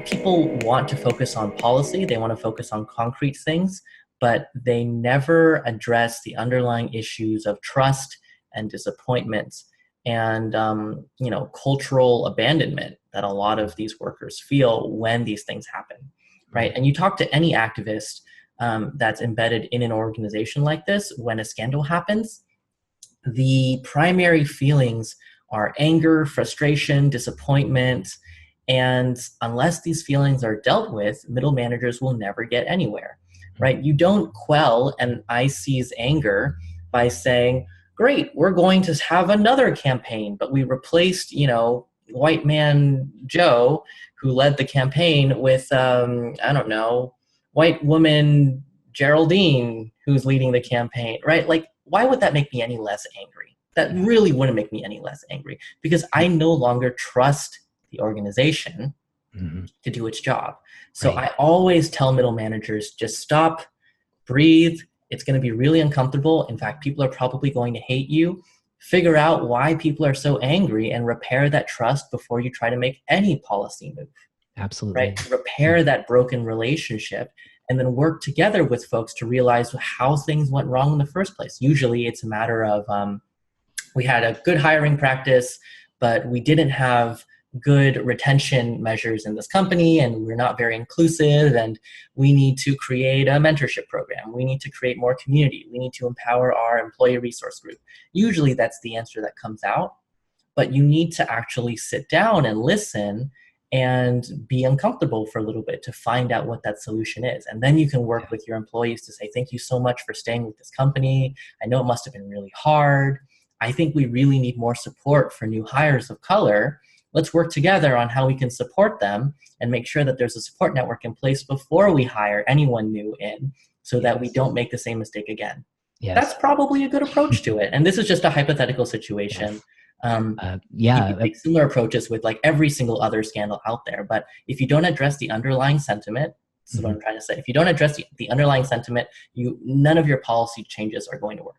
People want to focus on policy, they want to focus on concrete things, but they never address the underlying issues of trust and disappointment and cultural abandonment that a lot of these workers feel when these things happen, right? And you talk to any activist that's embedded in an organization like this, when a scandal happens, the primary feelings are anger, frustration, disappointment. And unless these feelings are dealt with, middle managers will never get anywhere, right? You don't quell an IC's anger by saying, great, we're going to have another campaign, but we replaced, white man Joe, who led the campaign, with, white woman Geraldine, who's leading the campaign, right? Like, why would that make me any less angry? That really wouldn't make me any less angry, because I no longer trust the organization to do its job. So I always tell middle managers, just stop, breathe. It's going to be really uncomfortable. In fact, people are probably going to hate you. Figure out why people are so angry and repair that trust before you try to make any policy move. Absolutely. Right? Repair that broken relationship, and then work together with folks to realize how things went wrong in the first place. Usually it's a matter of we had a good hiring practice, but we didn't have good retention measures in this company, and we're not very inclusive, and we need to create a mentorship program. We need to create more community. We need to empower our employee resource group. Usually that's the answer that comes out, but you need to actually sit down and listen and be uncomfortable for a little bit to find out what that solution is. And then you can work with your employees to say, thank you so much for staying with this company. I know it must have been really hard. I think we really need more support for new hires of color. Let's work together on how we can support them and make sure that there's a support network in place before we hire anyone new in, so that we don't make the same mistake again. That's probably a good approach to it. And this is just a hypothetical situation. You can take similar approaches with like every single other scandal out there. But if you don't address the underlying sentiment, this is what I'm trying to say. If you don't address the underlying sentiment, none of your policy changes are going to work.